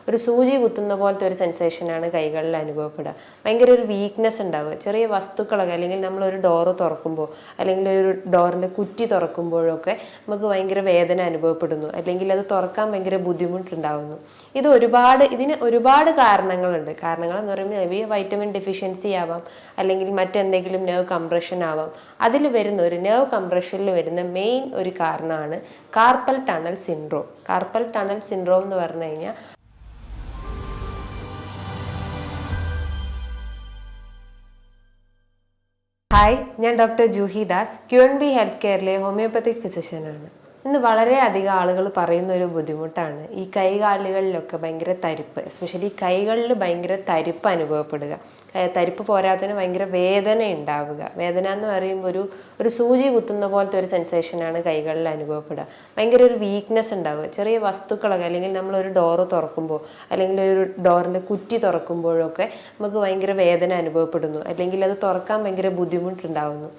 ഒരു സൂചി കുത്തുന്ന പോലത്തെ ഒരു സെൻസേഷനാണ് കൈകളിൽ അനുഭവപ്പെടുക. ഭയങ്കര ഒരു വീക്ക്നെസ് ഉണ്ടാവുക. ചെറിയ വസ്തുക്കളൊക്കെ അല്ലെങ്കിൽ നമ്മളൊരു ഡോറ് തുറക്കുമ്പോൾ അല്ലെങ്കിൽ ഒരു ഡോറിൻ്റെ കുറ്റി തുറക്കുമ്പോഴൊക്കെ നമുക്ക് ഭയങ്കര വേദന അനുഭവപ്പെടുന്നു, അല്ലെങ്കിൽ അത് തുറക്കാൻ ഭയങ്കര ബുദ്ധിമുട്ടുണ്ടാകുന്നു. ഇതിന് ഒരുപാട് കാരണങ്ങളുണ്ട്. കാരണങ്ങളെന്ന് പറയുമ്പോൾ മേ ബി വൈറ്റമിൻ ഡെഫിഷ്യൻസി ആവാം, അല്ലെങ്കിൽ മറ്റെന്തെങ്കിലും നെർവ് കംപ്രഷൻ ആവാം. അതിൽ വരുന്ന ഒരു നെർവ് കംപ്രഷനിൽ വരുന്ന മെയിൻ ഒരു കാരണമാണ് carpal tunnel syndrome. Carpal tunnel syndrome എന്ന് പറഞ്ഞു കഴിഞ്ഞാൽ ഹായ്, ഞാൻ doctor Juhi Das, QNB health കെയറിലെ ഹോമിയോപ്പത്തിക് ഫിസിഷ്യനാണ്. ഇന്ന് വളരെയധികം ആളുകൾ പറയുന്ന ഒരു ബുദ്ധിമുട്ടാണ് ഈ കൈകാലുകളിലൊക്കെ ഭയങ്കര തരിപ്പ്, എസ്പെഷ്യലി കൈകളിൽ ഭയങ്കര തരിപ്പ് അനുഭവപ്പെടുക. തരിപ്പ് പോരാത്തതിന് ഭയങ്കര വേദന ഉണ്ടാവുക. വേദന എന്ന് പറയുമ്പോൾ ഒരു സൂചി കുത്തുന്ന പോലത്തെ ഒരു സെൻസേഷനാണ് കൈകളിൽ അനുഭവപ്പെടുക. ഭയങ്കര ഒരു വീക്ക്നെസ് ഉണ്ടാവുക. ചെറിയ വസ്തുക്കളൊക്കെ അല്ലെങ്കിൽ നമ്മളൊരു ഡോറ് തുറക്കുമ്പോൾ അല്ലെങ്കിൽ ഒരു ഡോറിൻ്റെ കുറ്റി തുറക്കുമ്പോഴൊക്കെ നമുക്ക് ഭയങ്കര വേദന അനുഭവപ്പെടുന്നു, അല്ലെങ്കിൽ അത് തുറക്കാൻ ഭയങ്കര ബുദ്ധിമുട്ടുണ്ടാകുന്നു.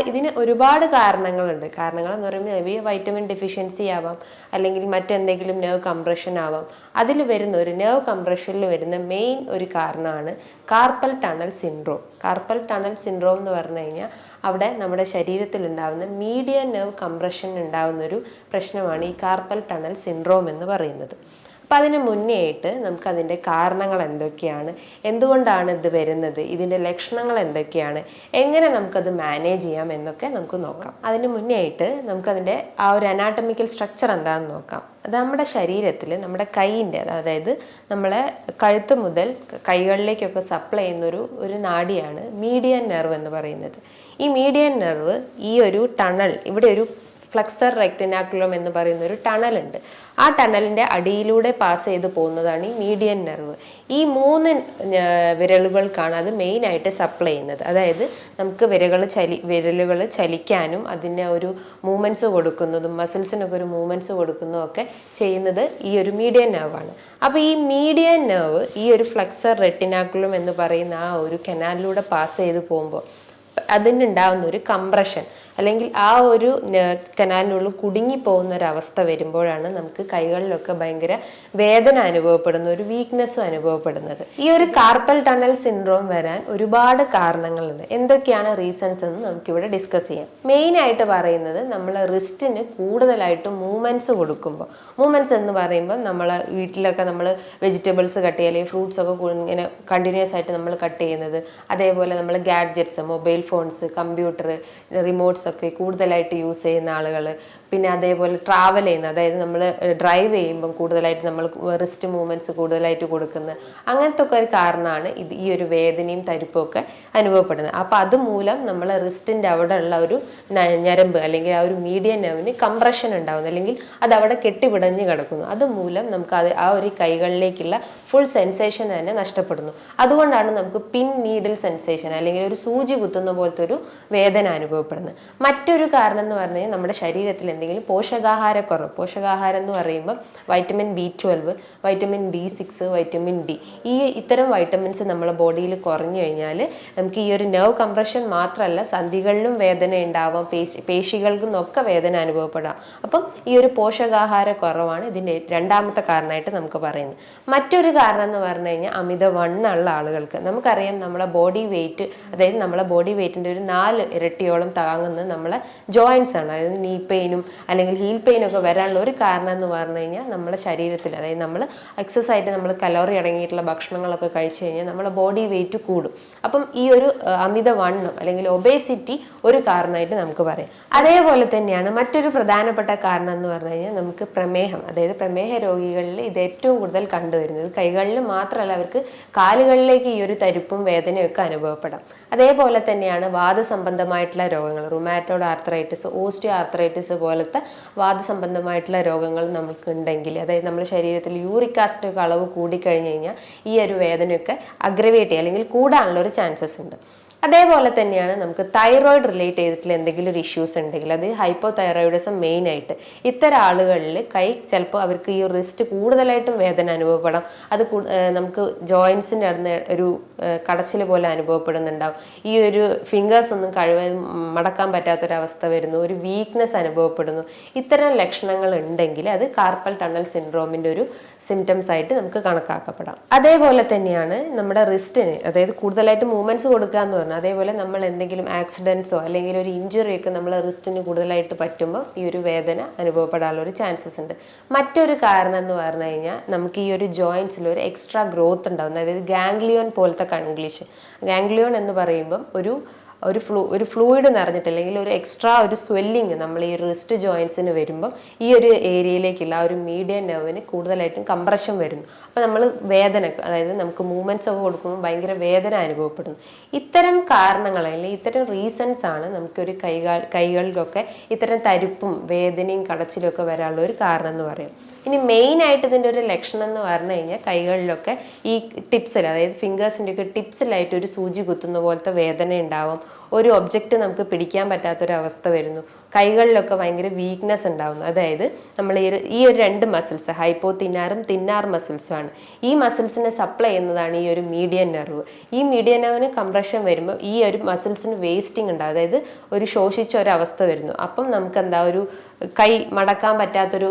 ഇതിന് ഒരുപാട് കാരണങ്ങളുണ്ട്. കാരണങ്ങളെന്ന് പറയുമ്പോൾ മേ ബി വൈറ്റമിൻ ഡെഫിഷ്യൻസി ആവാം, അല്ലെങ്കിൽ മറ്റെന്തെങ്കിലും നെർവ് കംപ്രഷൻ ആവാം. അതിൽ വരുന്ന ഒരു നെർവ് കംപ്രഷനിൽ വരുന്ന മെയിൻ ഒരു കാരണമാണ് carpal tunnel syndrome. Carpal tunnel syndrome എന്ന് പറഞ്ഞു കഴിഞ്ഞാൽ അവിടെ നമ്മുടെ ശരീരത്തിൽ ഉണ്ടാകുന്ന മീഡിയൻ നെർവ് കംപ്രഷൻ ഉണ്ടാകുന്ന ഒരു പ്രശ്നമാണ് ഈ കാർപ്പൽ ടണൽ സിൻഡ്രോം എന്ന് പറയുന്നത്. അപ്പം അതിന് മുന്നേ ആയിട്ട് നമുക്കതിൻ്റെ കാരണങ്ങൾ എന്തൊക്കെയാണ്, എന്തുകൊണ്ടാണ് ഇത് വരുന്നത്, ഇതിൻ്റെ ലക്ഷണങ്ങൾ എന്തൊക്കെയാണ്, എങ്ങനെ നമുക്കത് മാനേജ് ചെയ്യാം എന്നൊക്കെ നമുക്ക് നോക്കാം. അതിന് മുന്നേ ആയിട്ട് നമുക്കതിൻ്റെ ആ ഒരു അനാട്ടമിക്കൽ സ്ട്രക്ചർ എന്താണെന്ന് നോക്കാം. അത് നമ്മുടെ ശരീരത്തിൽ നമ്മുടെ കൈയിൻ്റെ, അതായത് നമ്മളെ കഴുത്ത് മുതൽ കൈകളിലേക്കൊക്കെ സപ്ലൈ ചെയ്യുന്നൊരു നാഡിയാണ് മീഡിയൻ നെർവ് എന്ന് പറയുന്നത്. ഈ മീഡിയൻ നെർവ് ഈ ഒരു ടണൽ, ഇവിടെ ഒരു ഫ്ലക്സർ റെക്റ്റിനാക്കുലം എന്ന് പറയുന്ന ഒരു ടണലുണ്ട്. ആ ടണലിൻ്റെ അടിയിലൂടെ പാസ് ചെയ്ത് പോകുന്നതാണ് ഈ മീഡിയൻ നെർവ്. ഈ 3 വിരലുകൾക്കാണ് അത് മെയിനായിട്ട് സപ്ലൈ ചെയ്യുന്നത്. അതായത് നമുക്ക് വിരലുകൾ ചലിക്കാനും അതിന് ഒരു മൂവ്മെൻറ്റ്സ് കൊടുക്കുന്നതും മസിൽസിനൊക്കെ ഒരു മൂവ്മെൻറ്റ്സ് കൊടുക്കുന്നതും ഒക്കെ ചെയ്യുന്നത് ഈ ഒരു മീഡിയൻ നെർവാണ്. അപ്പോൾ ഈ മീഡിയൻ നെർവ് ഈ ഒരു ഫ്ലക്സർ റെറ്റിനാക്കുലം എന്ന് പറയുന്ന ആ ഒരു കനാലിലൂടെ പാസ് ചെയ്ത് പോകുമ്പോൾ അതിനുണ്ടാകുന്ന ഒരു കംപ്രഷൻ, അല്ലെങ്കിൽ ആ ഒരു കനാലിനുള്ളിൽ കുടുങ്ങിപ്പോകുന്ന ഒരവസ്ഥ വരുമ്പോഴാണ് നമുക്ക് കൈകളിലൊക്കെ ഭയങ്കര വേദന അനുഭവപ്പെടുന്ന, ഒരു വീക്ക്നെസ്സും അനുഭവപ്പെടുന്നത്. ഈ ഒരു കാർപ്പൽ ടണൽ സിൻഡ്രോം വരാൻ ഒരുപാട് കാരണങ്ങളുണ്ട്. എന്തൊക്കെയാണ് റീസൺസ് എന്ന് നമുക്കിവിടെ ഡിസ്കസ് ചെയ്യാം. മെയിനായിട്ട് പറയുന്നത് നമ്മൾ റിസ്റ്റിന് കൂടുതലായിട്ട് മൂവ്മെൻറ്റ്സ് കൊടുക്കുമ്പോൾ, മൂവ്മെൻറ്റ്സ് എന്ന് പറയുമ്പോൾ നമ്മളെ വീട്ടിലൊക്കെ നമ്മൾ വെജിറ്റബിൾസ് കട്ട് ചെയ്യുക, അല്ലെങ്കിൽ ഫ്രൂട്ട്സ് ഒക്കെ ഇങ്ങനെ കണ്ടിന്യൂസ് ആയിട്ട് നമ്മൾ കട്ട് ചെയ്യുന്നത്, അതേപോലെ നമ്മൾ gadgets, mobile phones, computer, remotes ഒക്കെ കൂടുതലായിട്ട് യൂസ് ചെയ്യുന്ന ആളുകൾ, പിന്നെ അതേപോലെ ട്രാവൽ ചെയ്യുന്ന, അതായത് നമ്മൾ ഡ്രൈവ് ചെയ്യുമ്പം കൂടുതലായിട്ട് നമ്മൾ റിസ്റ്റ് മൂവ്മെൻറ്റ്സ് കൂടുതലായിട്ട് കൊടുക്കുന്നത്, അങ്ങനത്തെ ഒക്കെ ഒരു കാരണമാണ് ഈ ഒരു വേദനയും തരിപ്പും ഒക്കെ അനുഭവപ്പെടുന്നത്. അപ്പോൾ അതുമൂലം നമ്മൾ റിസ്റ്റിൻ്റെ അവിടെ ഉള്ള ഒരു ഞരമ്പ് അല്ലെങ്കിൽ ആ ഒരു മീഡിയൻ നെർവിന് കംപ്രഷൻ ഉണ്ടാകുന്നു, അല്ലെങ്കിൽ അത് അവിടെ കെട്ടിപിടഞ്ഞ് കിടക്കുന്നു. അതുമൂലം നമുക്ക് ആ ഒരു കൈകളിലേക്കുള്ള ഫുൾ സെൻസേഷൻ തന്നെ നഷ്ടപ്പെടുന്നു. അതുകൊണ്ടാണ് നമുക്ക് പിൻ നീഡിൽ സെൻസേഷൻ അല്ലെങ്കിൽ ഒരു സൂചി കുത്തുന്ന പോലത്തെ ഒരു വേദന അനുഭവപ്പെടുന്നത്. മറ്റൊരു കാരണം എന്ന് പറഞ്ഞു കഴിഞ്ഞാൽ നമ്മുടെ ശരീരത്തിൽ എന്തെങ്കിലും പോഷകാഹാരക്കുറവ്. പോഷകാഹാരം എന്ന് പറയുമ്പോൾ vitamin B12, vitamin B6, vitamin D, ഇത്തരം വൈറ്റമിൻസ് നമ്മുടെ ബോഡിയിൽ കുറഞ്ഞു കഴിഞ്ഞാൽ നമുക്ക് ഈ ഒരു നെർവ് കംപ്രഷൻ മാത്രമല്ല, സന്ധികളിലും വേദന ഉണ്ടാവാം, പേശികൾക്കും ഒക്കെ വേദന അനുഭവപ്പെടാം. അപ്പം ഈ ഒരു പോഷകാഹാരക്കുറവാണ് ഇതിൻ്റെ രണ്ടാമത്തെ കാരണമായിട്ട് നമുക്ക് പറയുന്നത്. മറ്റൊരു കാരണം എന്ന് പറഞ്ഞു കഴിഞ്ഞാൽ അമിതവണ്ണമുള്ള ആളുകൾക്ക്. നമുക്കറിയാം നമ്മളെ ബോഡി വെയിറ്റ്, അതായത് നമ്മളെ ബോഡി വെയിറ്റിൻ്റെ ഒരു 4 ഇരട്ടിയോളം താങ്ങുന്നത് നമ്മളെ ജോയിൻസ് ആണ്. അതായത് നീ പെയിനും അല്ലെങ്കിൽ ഹീൽ പെയിനും ഒക്കെ വരാനുള്ള ഒരു കാരണം എന്ന് പറഞ്ഞു കഴിഞ്ഞാൽ നമ്മുടെ ശരീരത്തിൽ, അതായത് നമ്മൾ എക്സസ് ആയിട്ട് നമ്മൾ കലോറി അടങ്ങിയിട്ടുള്ള ഭക്ഷണങ്ങളൊക്കെ കഴിച്ചു കഴിഞ്ഞാൽ നമ്മളെ ബോഡി വെയിറ്റ് കൂടും. അപ്പം ഈ ഒരു അമിതവണ്ണം അല്ലെങ്കിൽ ഒബേസിറ്റി ഒരു കാരണമായിട്ട് നമുക്ക് പറയാം. അതേപോലെ തന്നെയാണ് മറ്റൊരു പ്രധാനപ്പെട്ട കാരണം എന്ന് പറഞ്ഞു കഴിഞ്ഞാൽ നമുക്ക് പ്രമേഹം. അതായത് പ്രമേഹ രോഗികളിൽ ഇത് ഏറ്റവും കൂടുതൽ കണ്ടുവരുന്നത്. കൈകളിൽ മാത്രമല്ല, അവർക്ക് കാലുകളിലേക്ക് ഈ ഒരു തരിപ്പും വേദനയും ഒക്കെ അനുഭവപ്പെടാം. അതേപോലെ തന്നെയാണ് വാദസംബന്ധമായിട്ടുള്ള രോഗങ്ങൾ, റുമാറ്റോയ്ഡ് ആർത്രൈറ്റിസ്, ഓസ്റ്റിയോ ആർത്രൈറ്റിസ് പോലത്തെ വാദസംബന്ധമായിട്ടുള്ള രോഗങ്ങൾ നമുക്ക് ഉണ്ടെങ്കിൽ, അതായത് നമ്മുടെ ശരീരത്തിൽ യൂറിക് ആസിഡ് ഒക്കെ അളവ് കൂടിക്കഴിഞ്ഞ് കഴിഞ്ഞാൽ ഈ ഒരു വേദനയൊക്കെ അഗ്രവേറ്റ് ചെയ്യുക അല്ലെങ്കിൽ കൂടാനുള്ള ഒരു ചാൻസസ് ഉണ്ട്. അതേപോലെ തന്നെയാണ് നമുക്ക് തൈറോയിഡ് റിലേറ്റ് ചെയ്തിട്ടുള്ള എന്തെങ്കിലും ഒരു ഇഷ്യൂസ് ഉണ്ടെങ്കിൽ, അത് ഹൈപ്പോ തൈറോയിഡിസം മെയിൻ ആയിട്ട് ഇത്തരം ആളുകളിൽ കൈ ചിലപ്പോൾ അവർക്ക് ഈ റിസ്റ്റ് കൂടുതലായിട്ടും വേദന അനുഭവപ്പെടാം. അത് നമുക്ക് ജോയിൻസിൻ്റെ അടുത്ത് ഒരു കടച്ചിൽ പോലെ അനുഭവപ്പെടുന്നുണ്ടാവും. ഈ ഒരു ഫിംഗേഴ്സ് ഒന്നും മടക്കാൻ പറ്റാത്തൊരവസ്ഥ വരുന്നു, ഒരു വീക്ക്നെസ് അനുഭവപ്പെടുന്നു. ഇത്തരം ലക്ഷണങ്ങൾ ഉണ്ടെങ്കിൽ അത് കാർപ്പൽ ടണൽ സിൻഡ്രോമിൻ്റെ ഒരു സിംറ്റംസ് ആയിട്ട് നമുക്ക് കണക്കാക്കപ്പെടാം. അതേപോലെ തന്നെയാണ് നമ്മുടെ റിസ്റ്റിന്, അതായത് കൂടുതലായിട്ട് മൂവ്മെന്റ്സ് കൊടുക്കുക എന്ന് പറഞ്ഞാൽ, അതേപോലെ നമ്മൾ എന്തെങ്കിലും ആക്സിഡൻസോ അല്ലെങ്കിൽ ഒരു ഇഞ്ചുറി ഒക്കെ നമ്മൾ റിസ്റ്റിന് കൂടുതലായിട്ട് പറ്റുമ്പോൾ ഈ ഒരു വേദന അനുഭവപ്പെടാനുള്ള ഒരു ചാൻസസ് ഉണ്ട്. മറ്റൊരു കാരണം എന്ന് പറഞ്ഞു കഴിഞ്ഞാൽ നമുക്ക് ഈ ഒരു ജോയിൻസിൽ ഒരു എക്സ്ട്രാ ഗ്രോത്ത് ഉണ്ടാകുന്നത്, അതായത് ഗാംഗ്ലിയോൺ പോലത്തെ കൺഗ്ലീഷൻ. ഗാംഗ്ലിയോൺ എന്ന് പറയുമ്പം ഒരു ഫ്ലൂയിഡ് നിറഞ്ഞിട്ട് അല്ലെങ്കിൽ ഒരു എക്സ്ട്രാ ഒരു സ്വെല്ലിങ് നമ്മൾ ഈ റിസ്റ്റ് ജോയിൻസിന് വരുമ്പോൾ ഈ ഒരു ഏരിയയിലേക്കുള്ള ആ ഒരു മീഡിയൻ നെർവിന് കൂടുതലായിട്ടും കംപ്രഷൻ വരുന്നു. അപ്പോൾ നമ്മൾ വേദന, അതായത് നമുക്ക് മൂവ്മെന്റ്സ് ഒക്കെ കൊടുക്കുമ്പോൾ ഭയങ്കര വേദന അനുഭവപ്പെടുന്നു. ഇത്തരം കാരണങ്ങൾ അല്ലെങ്കിൽ ഇത്തരം റീസൺസ് ആണ് നമുക്കൊരു കൈകളിലൊക്കെ ഇത്തരം തരിപ്പും വേദനയും കടച്ചിലും ഒക്കെ വരാനുള്ള ഒരു കാരണം എന്ന് പറയും. ഇനി മെയിൻ ആയിട്ട് ഇതിൻ്റെ ഒരു ലക്ഷണം എന്ന് പറഞ്ഞു കഴിഞ്ഞാൽ കൈകളിലൊക്കെ ഈ ടിപ്സിൽ, അതായത് ഫിംഗേഴ്സിൻ്റെ ഒക്കെ ടിപ്സിലായിട്ട് ഒരു സൂചി കുത്തുന്ന പോലത്തെ വേദന ഉണ്ടാവും. ഒരു ഒബ്ജക്റ്റ് നമുക്ക് പിടിക്കാൻ പറ്റാത്തൊരവസ്ഥ വരുന്നു. കൈകളിലൊക്കെ ഭയങ്കര വീക്ക്നെസ് ഉണ്ടാവുന്നു. അതായത് നമ്മൾ ഈ ഒരു രണ്ട് മസിൽസ്, ഹൈപ്പോ തിന്നാറും തിന്നാർ മസിൽസും ആണ്. ഈ മസിൽസിനെ സപ്ലൈ ചെയ്യുന്നതാണ് ഈ ഒരു മീഡിയൻ നെർവ്. ഈ മീഡിയൻ നെർവിന് കംപ്രഷൻ വരുമ്പോൾ ഈ ഒരു മസിൽസിന് വേസ്റ്റിംഗ് ഉണ്ടാവും, അതായത് ഒരു ശോഷിച്ച ഒരവസ്ഥ വരുന്നു. അപ്പം നമുക്ക് എന്താ ഒരു കൈ മടക്കാൻ പറ്റാത്തൊരു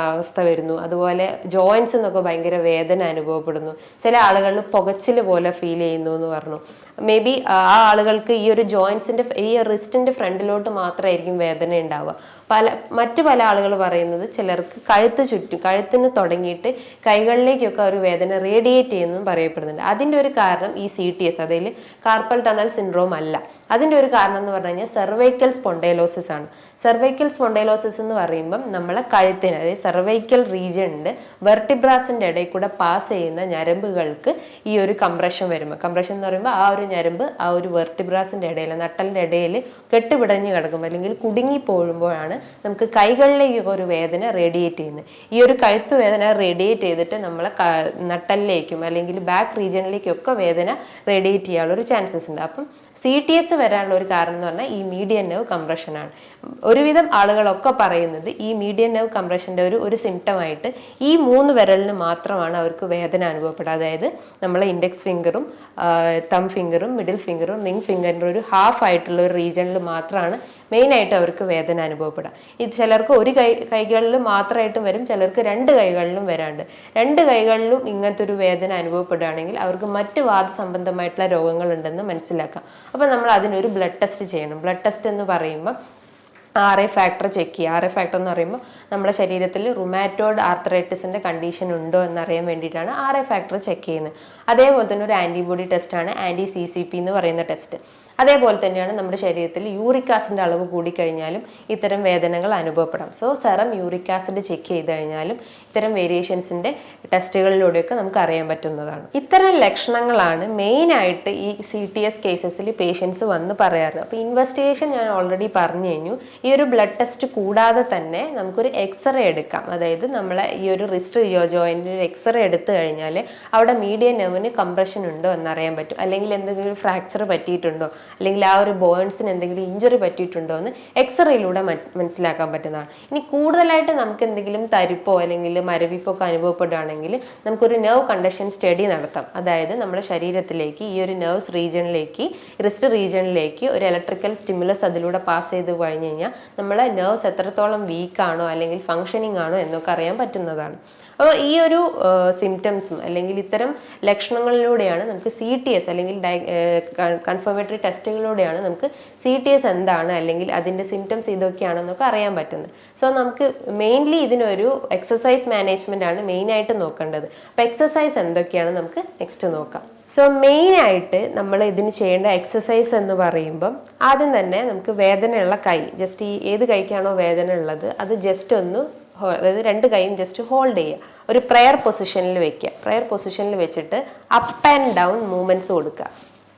അവസ്ഥ വരുന്നു. അതുപോലെ ജോയിൻസ് എന്നൊക്കെ ഭയങ്കര വേദന അനുഭവപ്പെടുന്നു. ചില ആളുകളിൽ പുകച്ചിൽ പോലെ ഫീൽ ചെയ്യുന്നു എന്ന് പറഞ്ഞു. മേ ബി ആ ആളുകൾക്ക് ഈ ഒരു ജോയിൻസിന്റെ ഈ റിസ്റ്റിന്റെ ഫ്രണ്ടിലോട്ട് മാത്രമായിരിക്കും വേദന ഉണ്ടാവുക. മറ്റു പല ആളുകൾ പറയുന്നത് ചിലർക്ക് കഴുത്തിന് തുടങ്ങിയിട്ട് കൈകളിലേക്കൊക്കെ ഒരു വേദന റേഡിയേറ്റ് ചെയ്യുന്നതും പറയപ്പെടുന്നുണ്ട്. അതിൻ്റെ ഒരു കാരണം ഈ CTS, അതിൽ കാർപ്പൽ ടണൽ സിൻഡ്രോം അല്ല. അതിൻ്റെ ഒരു കാരണം എന്ന് പറഞ്ഞു കഴിഞ്ഞാൽ സെർവൈക്കൽ സ്പോണ്ടൈലോസിസ് ആണ്. സെർവൈക്കൽ സ്പോണ്ടൈലോസിസ് എന്ന് പറയുമ്പം നമ്മളെ കഴുത്തിന്, അതായത് സെർവൈക്കൽ റീജിയനിൻ്റെ വെർട്ടിബ്രാസിൻ്റെ ഇടയിൽ കൂടെ പാസ് ചെയ്യുന്ന ഞരമ്പുകൾക്ക് ഈ ഒരു കംപ്രഷൻ വരുമ്പോൾ, കംപ്രഷൻ എന്ന് പറയുമ്പോൾ ആ ഒരു ഞരമ്പ് ആ ഒരു വെർട്ടിബ്രാസിൻ്റെ ഇടയിൽ, നട്ടലിൻ്റെ ഇടയിൽ കെട്ടുപിടഞ്ഞ് കിടക്കുമ്പോൾ അല്ലെങ്കിൽ കുടുങ്ങി പോകുമ്പോഴാണ് നമുക്ക് കൈകളിലേക്കൊക്കെ ഒരു വേദന റേഡിയേറ്റ് ചെയ്യുന്നത്. ഈ ഒരു കഴുത്ത് വേദന റേഡിയേറ്റ് ചെയ്തിട്ട് നമ്മളെ നട്ടലിലേക്കും അല്ലെങ്കിൽ ബാക്ക് റീജിയനിലേക്കും ഒക്കെ വേദന റേഡിയേറ്റ് ചെയ്യാനുള്ള ഒരു ചാൻസസ് ഉണ്ട്. അപ്പം CTS വരാനുള്ള ഒരു കാരണം എന്ന് പറഞ്ഞാൽ ഈ മീഡിയൻ നെർവ് കംപ്രഷനാണ്. ഒരുവിധം ആളുകളൊക്കെ പറയുന്നത് ഈ മീഡിയൻ നെർവ് കംപ്രഷൻ്റെ ഒരു സിംറ്റമായിട്ട് ഈ 3 വിരലിന് മാത്രമാണ് അവർക്ക് വേദന അനുഭവപ്പെടുക. അതായത് നമ്മളെ ഇൻഡെക്സ് ഫിംഗറും തം ഫിംഗറും മിഡിൽ ഫിംഗറും റിംഗ് ഫിംഗറിൻ്റെ ഒരു ഹാഫ് ആയിട്ടുള്ള ഒരു റീജിയനിൽ മാത്രമാണ് മെയിനായിട്ട് അവർക്ക് വേദന അനുഭവപ്പെടുക. ഇത് ചിലർക്ക് ഒരു കൈകളിൽ മാത്രമായിട്ടും വരും, ചിലർക്ക് 2 കൈകളിലും വരാണ്ട്. 2 കൈകളിലും ഇങ്ങനത്തെ ഒരു വേദന അനുഭവപ്പെടുകയാണെങ്കിൽ അവർക്ക് മറ്റ് വാദസംബന്ധമായിട്ടുള്ള രോഗങ്ങളുണ്ടെന്ന് മനസ്സിലാക്കാം. അപ്പോൾ നമ്മൾ അതിനൊരു ബ്ലഡ് ടെസ്റ്റ് ചെയ്യണം. ബ്ലഡ് ടെസ്റ്റ് എന്ന് പറയുമ്പോൾ RA ഫാക്ടർ ചെക്ക് ചെയ്യുക. RA ഫാക്ടർ എന്ന് പറയുമ്പോൾ നമ്മുടെ ശരീരത്തിൽ റുമാറ്റോയിഡ് ആർത്രൈറ്റിസിൻ്റെ കണ്ടീഷൻ ഉണ്ടോ എന്നറിയാൻ വേണ്ടിയിട്ടാണ് RA ഫാക്ടർ ചെക്ക് ചെയ്യുന്നത്. അതേപോലെ തന്നെ ഒരു ആൻറ്റിബോഡി ടെസ്റ്റാണ് anti-CCP എന്ന് പറയുന്ന ടെസ്റ്റ്. അതേപോലെ തന്നെയാണ് നമ്മുടെ ശരീരത്തിൽ യൂറിക് ആസിഡിൻ്റെ അളവ് കൂടിക്കഴിഞ്ഞാലും ഇത്തരം വേദനകൾ അനുഭവപ്പെടാം. So serum uric acid check ചെയ്ത് കഴിഞ്ഞാലും ഇത്തരം വേരിയേഷൻസിൻ്റെ ടെസ്റ്റുകളിലൂടെയൊക്കെ നമുക്ക് അറിയാൻ പറ്റുന്നതാണ്. ഇത്തരം ലക്ഷണങ്ങളാണ് മെയിനായിട്ട് ഈ CTS കേസസിൽ പേഷ്യൻസ് വന്ന് പറയാറ്. അപ്പോൾ ഇൻവെസ്റ്റിഗേഷൻ ഞാൻ ഓൾറെഡി പറഞ്ഞു കഴിഞ്ഞു. ഈ ഒരു ബ്ലഡ് ടെസ്റ്റ് കൂടാതെ തന്നെ നമുക്കൊരു എക്സ്റേ എടുക്കാം. അതായത് നമ്മളെ ഈ ഒരു റിസ്റ്റ് ജോയിൻറ്റിൽ ഒരു എക്സ്റേ എടുത്തു കഴിഞ്ഞാൽ അവിടെ മീഡിയൻ നെർവിന് കംപ്രഷൻ ഉണ്ടോ എന്നറിയാൻ പറ്റും. അല്ലെങ്കിൽ എന്തെങ്കിലും ഫ്രാക്ചർ പറ്റിയിട്ടുണ്ടോ, അല്ലെങ്കിൽ ആ ഒരു ബോൺസിന് എന്തെങ്കിലും ഇഞ്ചുറി പറ്റിയിട്ടുണ്ടോ എന്ന് എക്സ്റേയിലൂടെ മനസ്സിലാക്കാൻ പറ്റുന്നതാണ്. ഇനി കൂടുതലായിട്ട് നമുക്ക് എന്തെങ്കിലും തരിപ്പോ അല്ലെങ്കിൽ മരവിപ്പോ ഒക്കെ അനുഭവപ്പെടുകയാണെങ്കിൽ നമുക്കൊരു നെർവ് കണ്ടക്ഷൻ സ്റ്റഡി നടത്താം. അതായത് നമ്മുടെ ശരീരത്തിലേക്ക് ഈ ഒരു നെർവ്സ് റീജിയനിലേക്ക്, റിസ്റ്റ് റീജിയനിലേക്ക് ഒരു ഇലക്ട്രിക്കൽ സ്റ്റിമുലസ് അതിലൂടെ പാസ് ചെയ്ത് കഴിഞ്ഞ് കഴിഞ്ഞാൽ നമ്മളെ നെർവ്സ് എത്രത്തോളം വീക്കാണോ അല്ലെങ്കിൽ ഫങ്ഷനിങ് ആണോ എന്നൊക്കെ അറിയാൻ പറ്റുന്നതാണ്. അപ്പോൾ ഈ ഒരു സിംറ്റംസും അല്ലെങ്കിൽ ഇത്തരം ലക്ഷണങ്ങളിലൂടെയാണ് നമുക്ക് CTS അല്ലെങ്കിൽ കൺഫർമേറ്ററി ടെസ്റ്റുകളിലൂടെയാണ് നമുക്ക് CTS എന്താണ് അല്ലെങ്കിൽ അതിൻ്റെ സിംറ്റംസ് ഇതൊക്കെയാണെന്നൊക്കെ അറിയാൻ പറ്റുന്നത്. സോ നമുക്ക് മെയിൻലി ഇതിനൊരു എക്സസൈസ് മാനേജ്മെൻ്റ് ആണ് മെയിനായിട്ട് നോക്കേണ്ടത്. അപ്പോൾ എക്സസൈസ് എന്തൊക്കെയാണ് നമുക്ക് നെക്സ്റ്റ് നോക്കാം. സോ മെയിനായിട്ട് നമ്മൾ ഇതിന് ചെയ്യേണ്ട എക്സസൈസ് എന്ന് പറയുമ്പം ആദ്യം തന്നെ നമുക്ക് വേദനയുള്ള കൈ, ജസ്റ്റ് ഈ ഏത് കൈക്കാണോ വേദന ഉള്ളത് അത് ജസ്റ്റ് ഒന്ന്, അതായത് 2 കൈയും ജസ്റ്റ് ഹോൾഡ് ചെയ്യുക. ഒരു പ്രെയർ പൊസിഷനിൽ വെക്കുക. പ്രെയർ പൊസിഷനിൽ വെച്ചിട്ട് അപ്പ് ആൻഡ് ഡൗൺ മൂവ്മെൻറ്റ്സ് കൊടുക്കുക.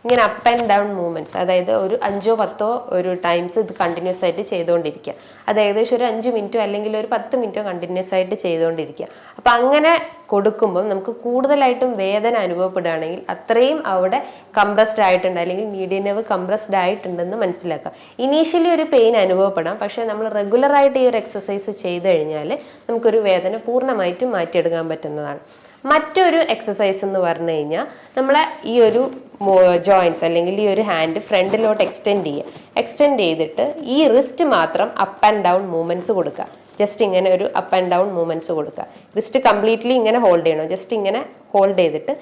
ഇങ്ങനെ അപ്പ് ആൻഡ് ഡൗൺ മൂവ്മെന്റ്സ്, അതായത് ഒരു 5-10 ഒരു ടൈംസ് ഇത് കണ്ടിന്യൂസ് ആയിട്ട് ചെയ്തുകൊണ്ടിരിക്കുക. അത് ഏകദേശം ഒരു 5 മിനിറ്റോ അല്ലെങ്കിൽ ഒരു 10 മിനിറ്റോ കണ്ടിന്യൂസ് ആയിട്ട് ചെയ്തുകൊണ്ടിരിക്കുക. അപ്പം അങ്ങനെ കൊടുക്കുമ്പം നമുക്ക് കൂടുതലായിട്ടും വേദന അനുഭവപ്പെടുകയാണെങ്കിൽ അത്രയും അവിടെ കംപ്രസ്ഡ് ആയിട്ടുണ്ട്, അല്ലെങ്കിൽ മീഡിയൻ നെർവ് കംപ്രസ്ഡ് ആയിട്ടുണ്ടെന്ന് മനസ്സിലാക്കുക. ഇനീഷ്യലി ഒരു പെയിൻ അനുഭവപ്പെടാം, പക്ഷേ നമ്മൾ റെഗുലറായിട്ട് ഈ ഒരു എക്സസൈസ് ചെയ്ത് കഴിഞ്ഞാൽ നമുക്കൊരു വേദന പൂർണ്ണമായിട്ടും മാറ്റിയെടുക്കാൻ പറ്റുന്നതാണ്. മറ്റൊരു എക്സസൈസ് എന്ന് പറഞ്ഞു കഴിഞ്ഞാൽ നമ്മളെ ഈ ഒരു ജോയിൻറ്റ്സ് അല്ലെങ്കിൽ ഈ ഒരു ഹാൻഡ് ഫ്രണ്ടിലോട്ട് എക്സ്റ്റെൻഡ് ചെയ്തിട്ട് ഈ റിസ്റ്റ് മാത്രം അപ്പ് ആൻഡ് ഡൗൺ മൂവ്മെന്റ്സ് കൊടുക്കുക. ജസ്റ്റ് ഇങ്ങനെ ഒരു അപ്പ് ആൻഡ് ഡൗൺ മൂവ്മെന്റ്സ് കൊടുക്കുക. റിസ്റ്റ് കംപ്ലീറ്റ്ലി ഇങ്ങനെ ഹോൾഡ് ചെയ്യണം. ജസ്റ്റ് ഇങ്ങനെ ഹോൾഡ് ചെയ്തിട്ട്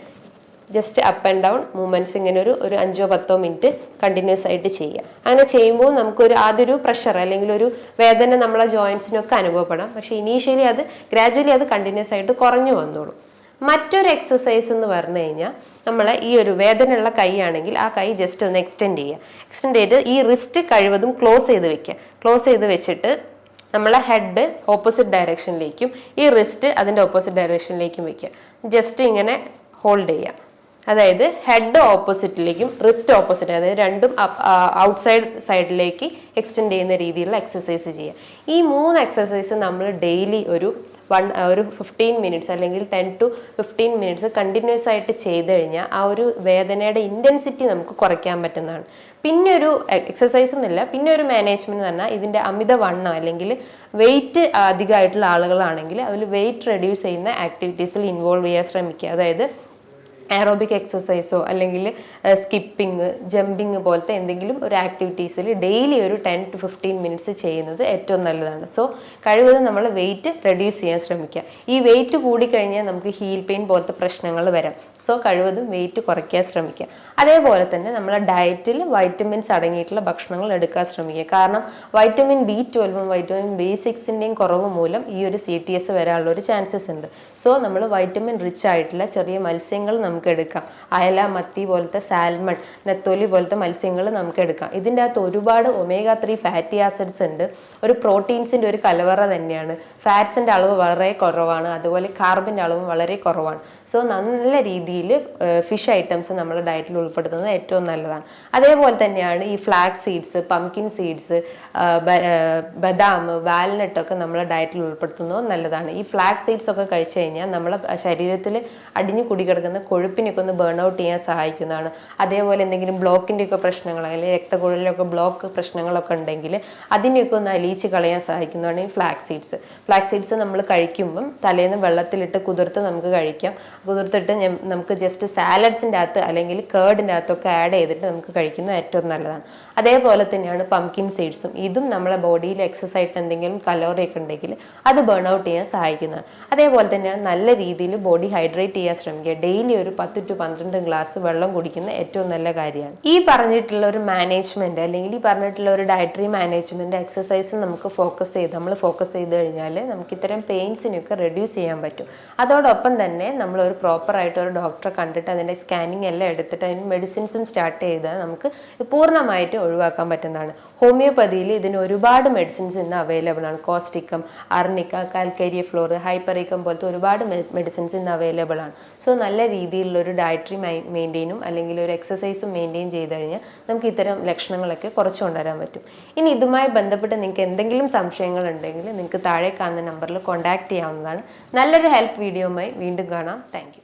just up and down movements ഇങ്ങനെ ഒരു 5-10 മിനിറ്റ് കണ്ടിന്യൂസ് ആയിട്ട് ചെയ്യുക. അങ്ങനെ ചെയ്യുമ്പോൾ നമുക്കൊരു ആദ്യൊരു പ്രഷർ അല്ലെങ്കിൽ ഒരു വേദന നമ്മളെ ജോയിൻറ്റ്സിനൊക്കെ അനുഭവപ്പെടാം. പക്ഷേ ഇനീഷ്യലി അത് ഗ്രാജുവലി അത് കണ്ടിന്യൂസ് ആയിട്ട് കുറഞ്ഞു വന്നോളും. മറ്റൊരു എക്സസൈസ് എന്ന് പറഞ്ഞു കഴിഞ്ഞാൽ നമ്മൾ ഈ ഒരു വേദനയുള്ള കൈ ആണെങ്കിൽ ആ കൈ ജസ്റ്റ് ഒന്ന് എക്സ്റ്റെൻഡ് ചെയ്ത് ഈ റിസ്റ്റ് കഴിവതും ക്ലോസ് ചെയ്ത് വെച്ചിട്ട് നമ്മളെ ഹെഡ് ഓപ്പോസിറ്റ് ഡയറക്ഷനിലേക്കും ഈ റിസ്റ്റ് അതിൻ്റെ ഓപ്പോസിറ്റ് ഡയറക്ഷനിലേക്കും വെക്കുക. ജസ്റ്റ് ഇങ്ങനെ ഹോൾഡ് ചെയ്യുക. അതായത് ഹെഡ് ഓപ്പോസിറ്റിലേക്കും റിസ്റ്റ് ഓപ്പോസിറ്റ്, അതായത് രണ്ടും സൈഡിലേക്ക് എക്സ്റ്റെൻഡ് ചെയ്യുന്ന രീതിയിലുള്ള എക്സസൈസ് ചെയ്യുക. ഈ 3 എക്സസൈസ് നമ്മൾ ഡെയിലി ഒരു 15 മിനിറ്റ്സ് അല്ലെങ്കിൽ 10 to 15 മിനിറ്റ്സ് കണ്ടിന്യൂസ് ആയിട്ട് ചെയ്ത് കഴിഞ്ഞാൽ ആ ഒരു വേദനയുടെ ഇൻറ്റൻസിറ്റി നമുക്ക് കുറയ്ക്കാൻ പറ്റുന്നതാണ്. പിന്നെ ഒരു എക്സസൈസ് എന്നില്ല, പിന്നെ ഒരു മാനേജ്മെന്റ് എന്ന് പറഞ്ഞാൽ ഇതിൻ്റെ അമിതവണ്ണം അല്ലെങ്കിൽ വെയിറ്റ് അധികമായിട്ടുള്ള ആളുകളാണെങ്കിൽ അതിൽ വെയിറ്റ് റെഡ്യൂസ് ചെയ്യുന്ന ആക്ടിവിറ്റീസിൽ ഇൻവോൾവ് ചെയ്യാൻ ശ്രമിക്കുക. അതായത് എയറോബിക് എക്സസൈസോ അല്ലെങ്കിൽ സ്കിപ്പിംഗ്, ജമ്പിങ് പോലത്തെ എന്തെങ്കിലും ഒരു ആക്ടിവിറ്റീസിൽ ഡെയിലി ഒരു 10 to 15 മിനിറ്റ്സ് ചെയ്യുന്നത് ഏറ്റവും നല്ലതാണ്. സോ കഴിവതും നമ്മൾ വെയിറ്റ് റെഡ്യൂസ് ചെയ്യാൻ ശ്രമിക്കുക. ഈ വെയിറ്റ് കൂടിക്കഴിഞ്ഞാൽ നമുക്ക് ഹീൽ പെയിൻ പോലത്തെ പ്രശ്നങ്ങൾ വരാം. സോ കഴിവതും വെയിറ്റ് കുറയ്ക്കാൻ ശ്രമിക്കുക. അതേപോലെ തന്നെ നമ്മളെ ഡയറ്റിൽ വൈറ്റമിൻസ് അടങ്ങിയിട്ടുള്ള ഭക്ഷണങ്ങൾ എടുക്കാൻ ശ്രമിക്കുക. കാരണം വൈറ്റമിൻ B12ഉം വൈറ്റമിൻ B6ൻ്റെയും കുറവ് മൂലം ഈ ഒരു CTS വരാനുള്ള ഒരു ചാൻസസ് ഉണ്ട്. സോ നമ്മൾ വൈറ്റമിൻ റിച്ച് ആയിട്ടുള്ള ചെറിയ മത്സ്യങ്ങൾ നമുക്ക് എടുക്കാം. അയല, മത്തി പോലത്തെ സാൽമൺ, നെത്തോലി പോലത്തെ മത്സ്യങ്ങൾ നമുക്ക് എടുക്കാം. ഇതിൻ്റെ അകത്ത് ഒരുപാട് omega-3 ഫാറ്റി ആസിഡ്സ് ഉണ്ട്. ഒരു പ്രോട്ടീൻസിൻ്റെ ഒരു കലവറ തന്നെയാണ്. ഫാറ്റ്സിൻ്റെ അളവ് വളരെ കുറവാണ്, അതുപോലെ കാർബിൻ്റെ അളവും വളരെ കുറവാണ്. സോ നല്ല രീതിയിൽ ഫിഷ് ഐറ്റംസ് നമ്മുടെ ഡയറ്റിൽ ഉൾപ്പെടുത്തുന്നത് ഏറ്റവും നല്ലതാണ്. അതേപോലെ തന്നെയാണ് ഈ ഫ്ലാക്സ് സീഡ്സ്, പംകിൻ സീഡ്സ്, ബദാം, വാൽനട്ടൊക്കെ നമ്മുടെ ഡയറ്റിൽ ഉൾപ്പെടുത്തുന്നത് നല്ലതാണ്. ഈ ഫ്ലാക്സ് സീഡ്സ് ഒക്കെ കഴിച്ചു കഴിഞ്ഞാൽ നമ്മളെ ശരീരത്തിൽ അടിഞ്ഞു കുടികിടക്കുന്ന കൊഴുപ്പിനൊക്കെ ഒന്ന് ബേൺ ഔട്ട് ചെയ്യാൻ സഹായിക്കുന്നതാണ്. അതേപോലെ എന്തെങ്കിലും ബ്ലോക്കിൻ്റെ ഒക്കെ പ്രശ്നങ്ങൾ അല്ലെങ്കിൽ രക്തക്കുഴലിലൊക്കെ ബ്ലോക്ക് പ്രശ്നങ്ങളൊക്കെ ഉണ്ടെങ്കിൽ അതിനെയൊക്കെ ഒന്ന് അലിയിച്ച് കളയാൻ സഹായിക്കുന്നതാണ് ഈ ഫ്ലാക്സ് സീഡ്സ്. നമ്മൾ കഴിക്കുമ്പം തലേന്ന് വെള്ളത്തിലിട്ട് കുതിർത്ത് നമുക്ക് കഴിക്കാം. കുതിർത്തിട്ട് നമുക്ക് ജസ്റ്റ് സാലഡ്സിൻ്റെ അകത്ത് അല്ലെങ്കിൽ കേർഡിൻ്റെ അകത്തൊക്കെ ആഡ് ചെയ്തിട്ട് നമുക്ക് കഴിക്കുന്നത് ഏറ്റവും നല്ലതാണ്. അതേപോലെ തന്നെയാണ് പംകിൻ സീഡ്സും. ഇതും നമ്മളെ ബോഡിയിൽ എക്സസ് ആയിട്ട് എന്തെങ്കിലും കലോറി ഒക്കെ ഉണ്ടെങ്കിൽ അത് ബേൺ ഔട്ട് ചെയ്യാൻ സഹായിക്കുന്നതാണ്. അതേപോലെ തന്നെയാണ് നല്ല രീതിയിൽ ബോഡി ഹൈഡ്രേറ്റ് ചെയ്യാൻ ശ്രമിക്കുക. ഡെയിലി ഒരു 10 to 12 ഗ്ലാസ് വെള്ളം കുടിക്കുന്ന ഏറ്റവും നല്ല കാര്യമാണ്. ഈ പറഞ്ഞിട്ടുള്ള ഒരു മാനേജ്മെന്റ് അല്ലെങ്കിൽ ഈ പറഞ്ഞിട്ടുള്ള ഒരു ഡയറ്ററി മാനേജ്മെന്റ് എക്സസൈസ് നമുക്ക് ഫോക്കസ് ചെയ്ത് കഴിഞ്ഞാൽ നമുക്ക് ഇത്തരം പെയിൻസിനൊക്കെ റെഡ്യൂസ് ചെയ്യാൻ പറ്റും. അതോടൊപ്പം തന്നെ നമ്മൾ ഒരു പ്രോപ്പറായിട്ട് ഒരു ഡോക്ടറെ കണ്ടിട്ട് അതിൻ്റെ സ്കാനിങ് എല്ലാം എടുത്തിട്ട് അതിന് മെഡിസിൻസും സ്റ്റാർട്ട് ചെയ്താൽ നമുക്ക് പൂർണ്ണമായിട്ട് ഒഴിവാക്കാൻ പറ്റുന്നതാണ്. ഹോമിയോപ്പതിയിൽ ഇതിന് ഒരുപാട് മെഡിസിൻസ് ഇന്ന് അവൈലബിൾ ആണ്. കോസ്റ്റിക്കം, അർണിക്ക, കാൽക്കേരിയ ഫ്ലോർ, ഹൈപ്പറിക്കം പോലത്തെ ഒരുപാട് മെഡിസിൻസ് ഇന്ന് അവൈലബിൾ ആണ്. സോ നല്ല രീതിയിലുള്ള ഒരു ഡയറ്ററി മെയിൻറ്റെയിനും അല്ലെങ്കിൽ ഒരു എക്സസൈസും മെയിൻറ്റെയിൻ ചെയ്ത് കഴിഞ്ഞാൽ നമുക്ക് ഇത്തരം ലക്ഷണങ്ങളൊക്കെ കുറച്ച് കൊണ്ടുവരാൻ പറ്റും. ഇനി ഇതുമായി ബന്ധപ്പെട്ട് നിങ്ങൾക്ക് എന്തെങ്കിലും സംശയങ്ങൾ ഉണ്ടെങ്കിൽ നിങ്ങൾക്ക് താഴെ കാണുന്ന നമ്പറിൽ കോൺടാക്ട് ചെയ്യാവുന്നതാണ്. നല്ലൊരു ഹെൽപ്പ് വീഡിയോയുമായി വീണ്ടും കാണാം. Thank you.